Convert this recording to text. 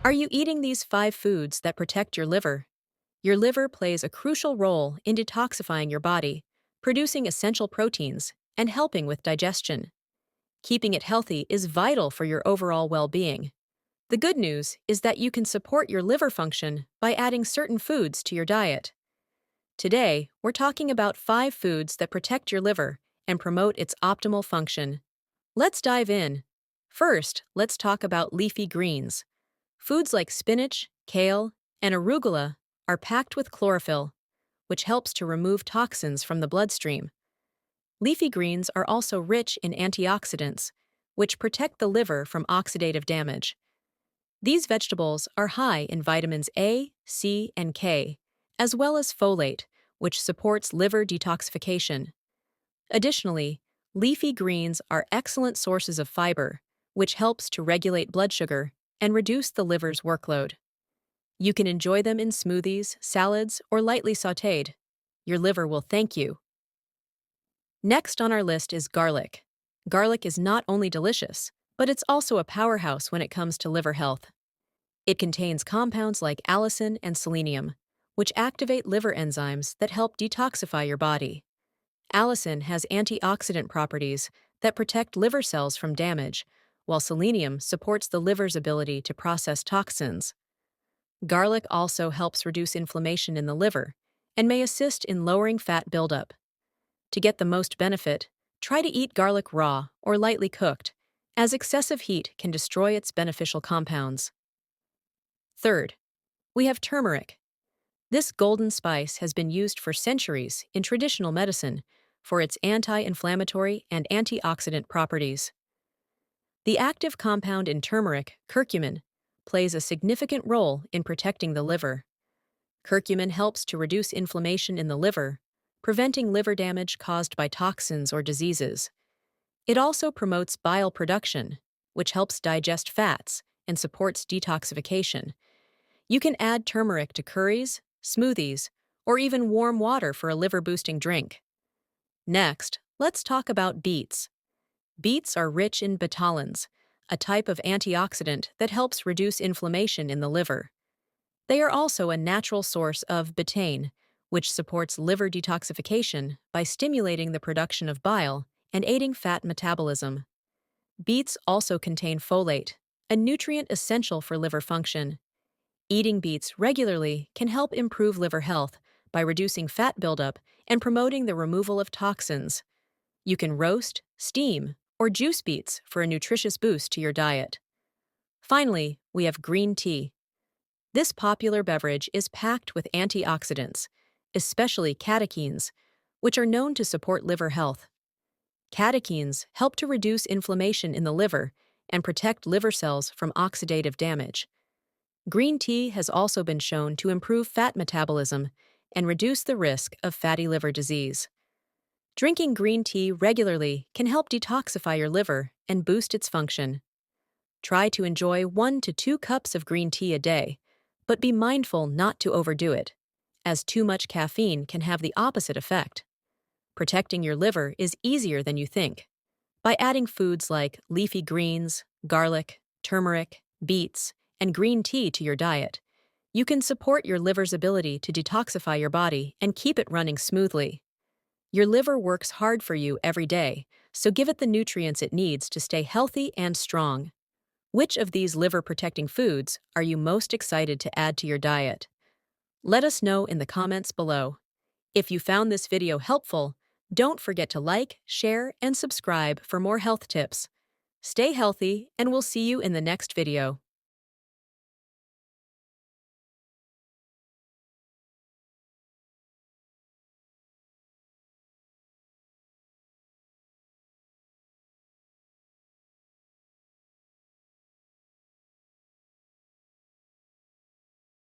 Are you eating these 5 foods that protect your liver? Your liver plays a crucial role in detoxifying your body, producing essential proteins, and helping with digestion. Keeping it healthy is vital for your overall well-being. The good news is that you can support your liver function by adding certain foods to your diet. Today, we're talking about 5 foods that protect your liver and promote its optimal function. Let's dive in. First, let's talk about leafy greens. Foods like spinach, kale, and arugula are packed with chlorophyll, which helps to remove toxins from the bloodstream. Leafy greens are also rich in antioxidants, which protect the liver from oxidative damage. These vegetables are high in vitamins A, C, and K, as well as folate, which supports liver detoxification. Additionally, leafy greens are excellent sources of fiber, which helps to regulate blood sugar and reduce the liver's workload. You can enjoy them in smoothies, salads, or lightly sautéed. Your liver will thank you. Next on our list is garlic. Garlic is not only delicious, but it's also a powerhouse when it comes to liver health. It contains compounds like allicin and selenium, which activate liver enzymes that help detoxify your body. Allicin has antioxidant properties that protect liver cells from damage, while selenium supports the liver's ability to process toxins. Garlic also helps reduce inflammation in the liver and may assist in lowering fat buildup. To get the most benefit, try to eat garlic raw or lightly cooked, as excessive heat can destroy its beneficial compounds. Third, we have turmeric. This golden spice has been used for centuries in traditional medicine for its anti-inflammatory and antioxidant properties. The active compound in turmeric, curcumin, plays a significant role in protecting the liver. Curcumin helps to reduce inflammation in the liver, preventing liver damage caused by toxins or diseases. It also promotes bile production, which helps digest fats and supports detoxification. You can add turmeric to curries, smoothies, or even warm water for a liver-boosting drink. Next, let's talk about beets. Beets are rich in betalains, a type of antioxidant that helps reduce inflammation in the liver. They are also a natural source of betaine, which supports liver detoxification by stimulating the production of bile and aiding fat metabolism. Beets also contain folate, a nutrient essential for liver function. Eating beets regularly can help improve liver health by reducing fat buildup and promoting the removal of toxins. You can roast, steam, or juice beets for a nutritious boost to your diet. Finally, we have green tea. This popular beverage is packed with antioxidants, especially catechins, which are known to support liver health. Catechins help to reduce inflammation in the liver and protect liver cells from oxidative damage. Green tea has also been shown to improve fat metabolism and reduce the risk of fatty liver disease. Drinking green tea regularly can help detoxify your liver and boost its function. Try to enjoy 1 to 2 cups of green tea a day, but be mindful not to overdo it, as too much caffeine can have the opposite effect. Protecting your liver is easier than you think. By adding foods like leafy greens, garlic, turmeric, beets, and green tea to your diet, you can support your liver's ability to detoxify your body and keep it running smoothly. Your liver works hard for you every day, so give it the nutrients it needs to stay healthy and strong. Which of these liver-protecting foods are you most excited to add to your diet? Let us know in the comments below. If you found this video helpful, don't forget to like, share, and subscribe for more health tips. Stay healthy, and we'll see you in the next video.